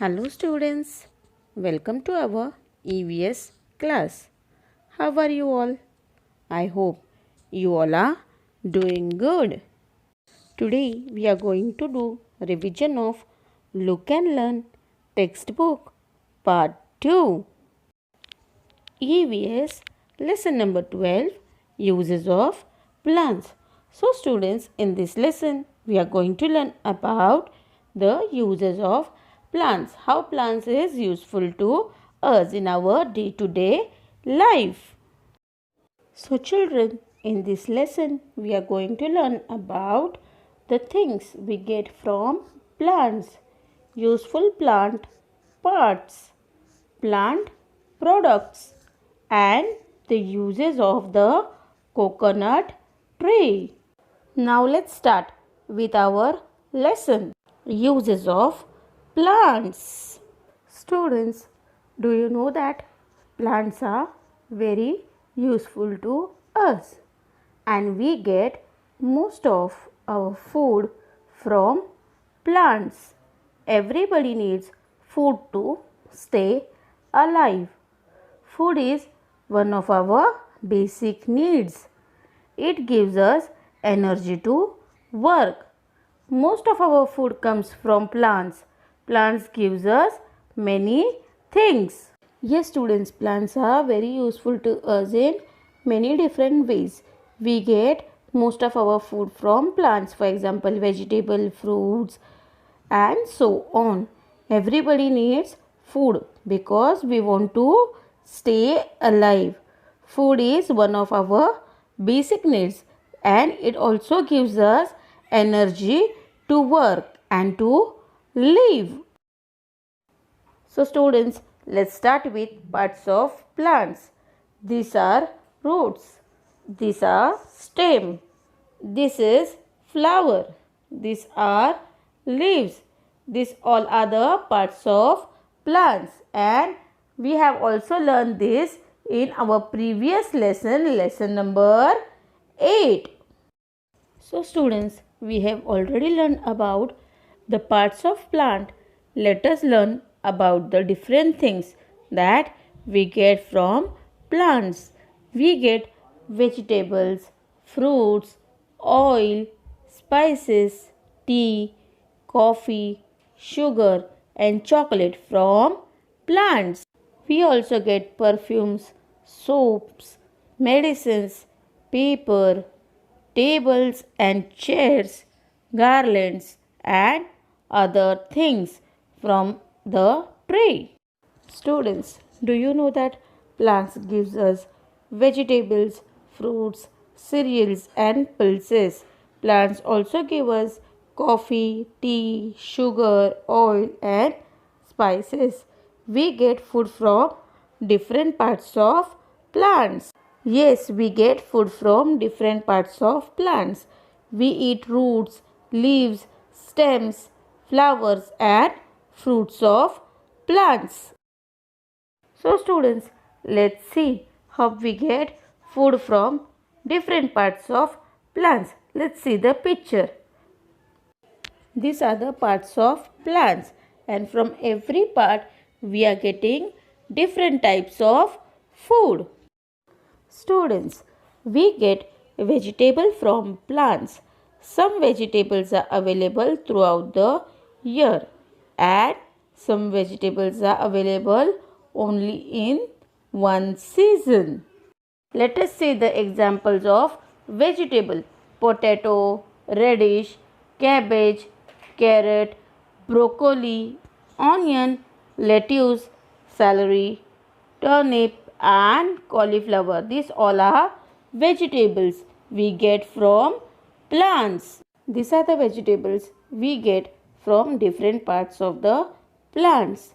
Hello students, welcome to our EVS class. How are you all? I hope you all are doing good. Today we are going to do revision of Look and Learn textbook part 2. EVS lesson number 12, uses of plants. So students, in this lesson we are going to learn about the uses of plants, how plants is useful to us in our day-to-day life. So children, in this lesson we are going to learn about the things we get from plants, useful plant parts, plant products, and the uses of the coconut tree. Now let's start with our lesson, uses of plants. Students, do you know that plants are very useful to us and we get most of our food from plants. Everybody needs food to stay alive. Food is one of our basic needs. It gives us energy to work. Most of our food comes from plants. Plants gives us many things. Yes students, plants are very useful to us in many different ways. We get most of our food from plants, for example vegetable, fruits and so on. Everybody needs food because we want to stay alive. Food is one of our basic needs and it also gives us energy to work and to live. So students, let's start with parts of plants. These are roots. These are stem. This is flower. These are leaves. These all are the parts of plants and we have also learned this in our previous lesson, lesson number 8. So students, we have already learned about the parts of plant. Let us learn about the different things that we get from plants. We get vegetables, fruits, oil, spices, tea, coffee, sugar and chocolate from plants. We also get perfumes, soaps, medicines, paper, tables and chairs, garlands and other things from the tree. Students, do you know that plants gives us vegetables, fruits, cereals and pulses. Plants also give us coffee, tea, sugar, oil and spices. We get food from different parts of plants. Yes, we get food from different parts of plants. We eat roots, leaves, stems, flowers and fruits of plants. So students, let's see how we get food from different parts of plants. Let's see the picture. These are the parts of plants and from every part we are getting different types of food. Students, we get vegetable from plants. Some vegetables are available throughout the year and some vegetables are available only in one season. Let us see the examples of vegetable: potato, radish, cabbage, carrot, broccoli, onion, lettuce, celery, turnip and cauliflower. These all are vegetables we get from plants. These are the vegetables we get from different parts of the plants.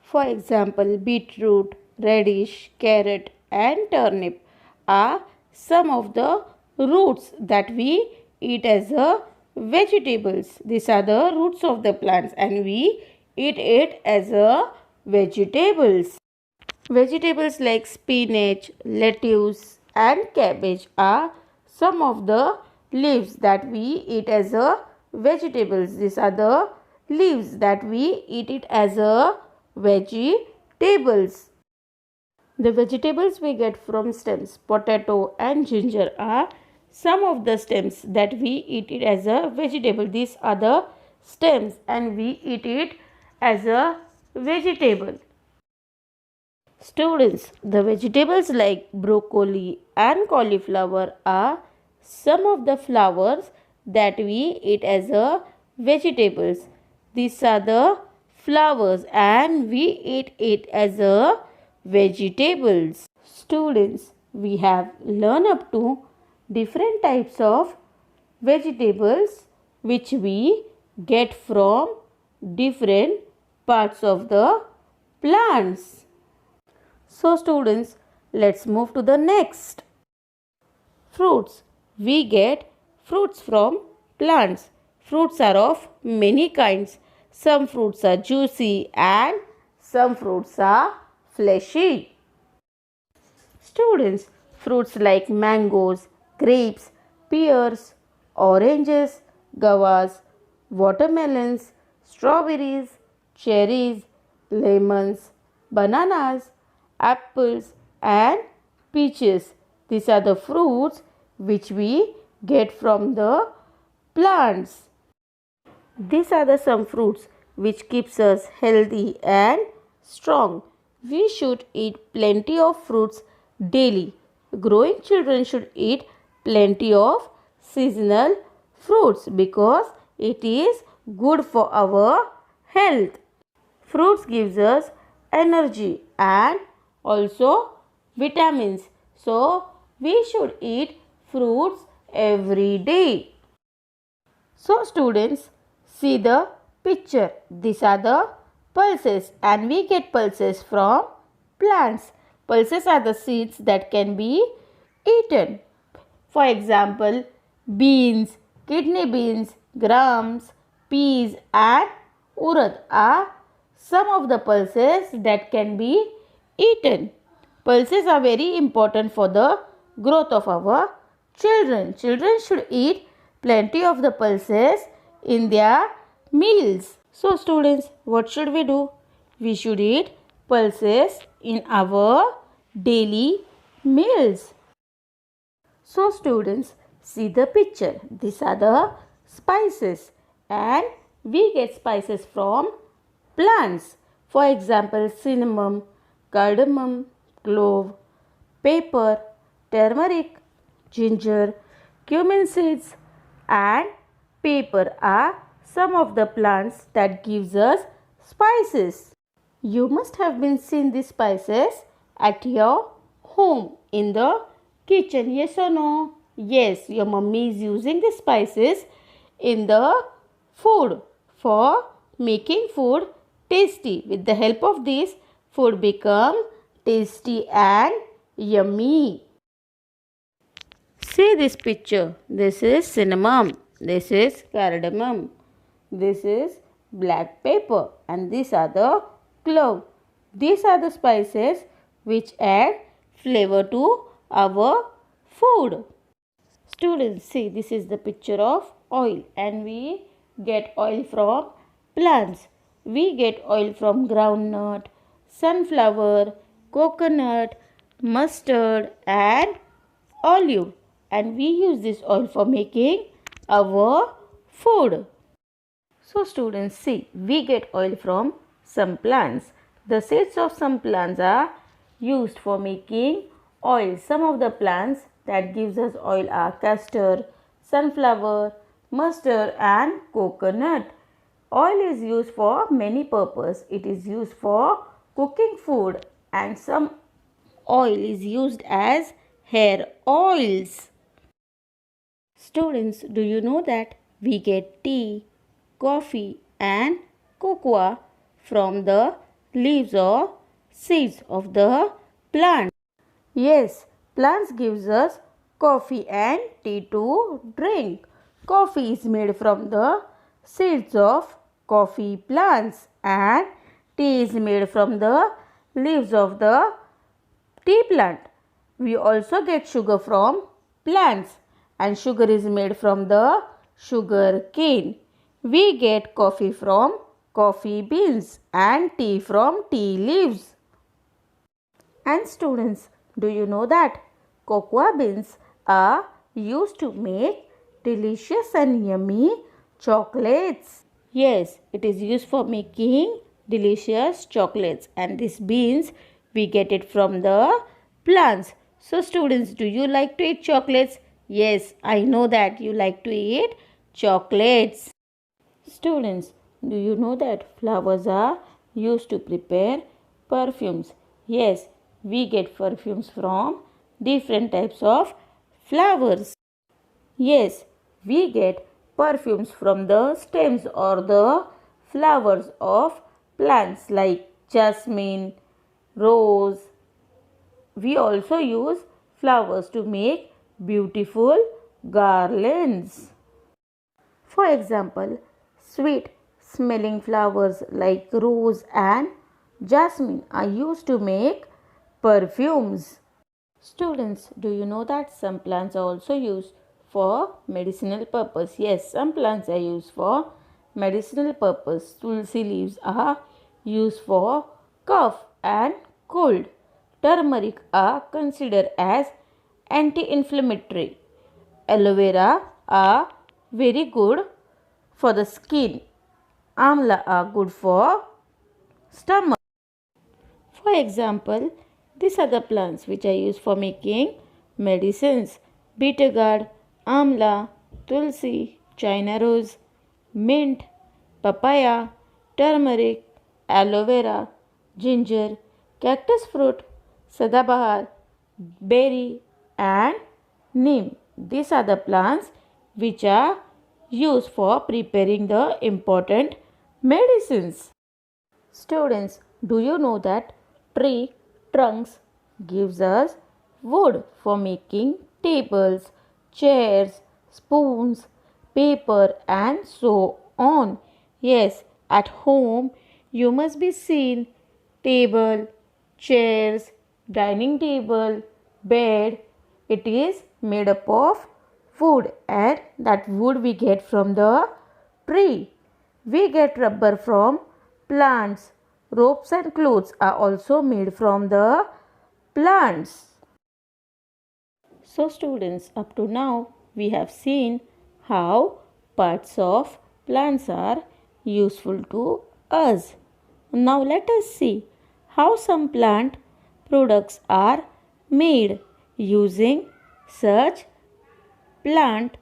For example, beetroot, radish, carrot and turnip are some of the roots that we eat as a vegetables. These are the roots of the plants and we eat it as a vegetables. Vegetables like spinach, lettuce and cabbage are some of the leaves that we eat as a vegetables. These are the leaves that we eat it as a vegetables. The vegetables we get from stems, potato and ginger are some of the stems that we eat it as a vegetable. These are the stems and we eat it as a vegetable. Students, the vegetables like broccoli and cauliflower are some of the flowers that we eat as a vegetables. These are the flowers and we eat it as a vegetables. Students, we have learned up to different types of vegetables which we get from different parts of the plants. So students, let's move to the next. Fruits. We get fruits from plants. Fruits are of many kinds. Some fruits are juicy and some fruits are fleshy. Students, fruits like mangoes, grapes, pears, oranges, guavas, watermelons, strawberries, cherries, lemons, bananas, apples and peaches. These are the fruits which we get from the plants. These are the some fruits which keeps us healthy and strong. We should eat plenty of fruits daily. Growing children should eat plenty of seasonal fruits because it is good for our health. Fruits gives us energy and also vitamins. So we should eat fruits every day. So students, see the picture. These are the pulses and we get pulses from plants. Pulses are the seeds that can be eaten. For example, beans, kidney beans, grams, peas and urad are some of the pulses that can be eaten. Pulses are very important for the growth of our children. Children should eat plenty of the pulses in their meals. So students, what should we do? We should eat pulses in our daily meals. So students, see the picture. These are the spices and we get spices from plants. For example, cinnamon, cardamom, clove, pepper, turmeric, ginger, cumin seeds and pepper are some of the plants that gives us spices. You must have been seen these spices at your home in the kitchen. Yes or no? Yes, your mummy is using the spices in the food for making food tasty. With the help of this, food become tasty and yummy. See this picture. This is cinnamon. This is cardamom. This is black pepper and these are the clove. These are the spices which add flavor to our food. Students, see this is the picture of oil and we get oil from plants. We get oil from groundnut, sunflower, coconut, mustard and olive and we use this oil for making our food. So students, see, we get oil from some plants. The seeds of some plants are used for making oil. Some of the plants that gives us oil are castor, sunflower, mustard and coconut. Oil is used for many purposes. It is used for cooking food and some oil is used as hair oils. Students, do you know that we get tea, coffee and cocoa from the leaves or seeds of the plant? Yes, plants gives us coffee and tea to drink. Coffee is made from the seeds of coffee plants and tea is made from the leaves of the tea plant. We also get sugar from plants and sugar is made from the sugar cane. We get coffee from coffee beans and tea from tea leaves. And students, do you know that cocoa beans are used to make delicious and yummy chocolates? Yes, it is used for making delicious chocolates, and these beans we get it from the plants. So students, do you like to eat chocolates? Yes, I know that you like to eat chocolates. Students, do you know that flowers are used to prepare perfumes? Yes, we get perfumes from different types of flowers. Yes, we get perfumes from the stems or the flowers of plants like jasmine, rose. We also use flowers to make beautiful garlands. For example, sweet smelling flowers like rose and jasmine are used to make perfumes. Students, do you know that some plants are also used for medicinal purpose? Yes, some plants are used for medicinal purpose. Tulsi leaves are used for cough and cold. Turmeric are considered as anti-inflammatory. Aloe vera are very good for the skin. Amla are good for stomach. For example, these are the plants which are used for making medicines. Bitter gourd, amla, tulsi, china rose, mint, papaya, turmeric, aloe vera, ginger, cactus fruit, sadabahar, berry and neem. These are the plants which are used for preparing the important medicines. Students, do you know that tree trunks gives us wood for making tables, chairs, spoons, paper and so on. Yes, at home you must be seen table, chairs, dining table, bed. It is made up of wood and that wood we get from the tree. We get rubber from plants. Ropes and clothes are also made from the plants. So students, up to now we have seen how parts of plants are useful to us. Now let us see how some plant products are made using such plant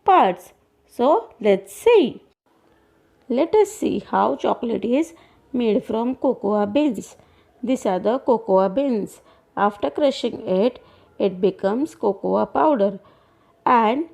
parts. So let's see. Let us see how chocolate is made from cocoa beans. These are the cocoa beans. After crushing it, it becomes cocoa powder. And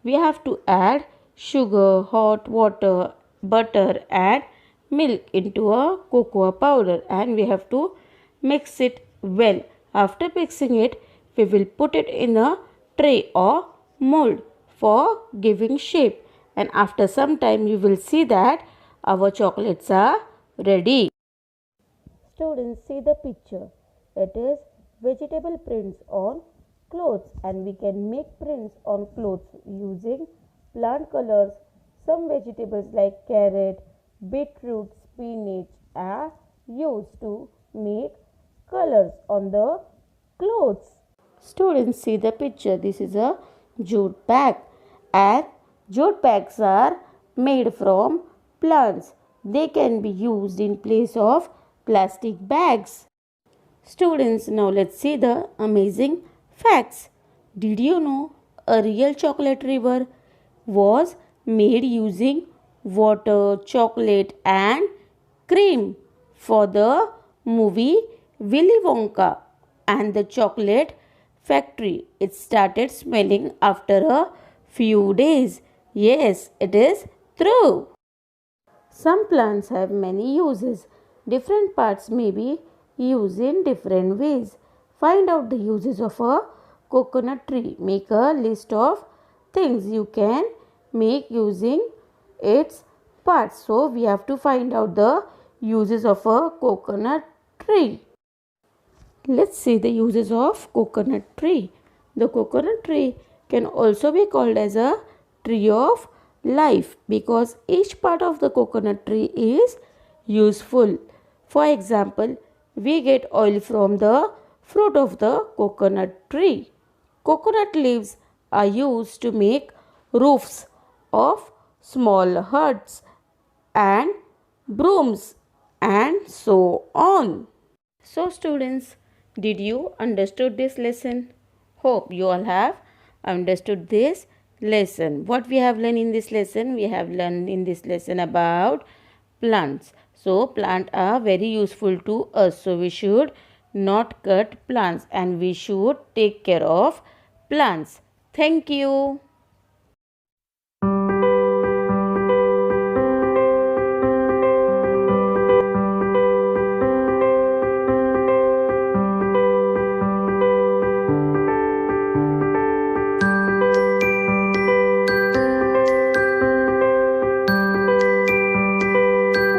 we have to add sugar, hot water, butter and milk into a cocoa powder and we have to mix it well. After mixing it, we will put it in a tray or mold for giving shape and after some time you will see that our chocolates are ready. Students, see the picture. It is vegetable prints on clothes and we can make prints on clothes using plant colors. Some vegetables like carrot, beetroot, spinach are used to make colors on the clothes. Students, see the picture. This is a jute bag and jute bags are made from plants. They can be used in place of plastic bags. Students, now let's see the amazing facts. Did you know a real chocolate river was made using water, chocolate and cream for the movie Willy Wonka and the chocolate factory? It started smelling after a few days. Yes, it is true. Some plants have many uses. Different parts may be used in different ways. Find out the uses of a coconut tree. Make a list of things you can make using its parts. So, we have to find out the uses of a coconut tree. Let's see the uses of coconut tree. The coconut tree can also be called as a tree of life because each part of the coconut tree is useful. For example, we get oil from the fruit of the coconut tree. Coconut leaves are used to make roofs of small huts and brooms and so on. So students, did you understood this lesson? Hope you all have understood this lesson. What we have learned in this lesson? We have learned in this lesson about plants. So plants are very useful to us. So we should not cut plants and we should take care of plants. Thank you.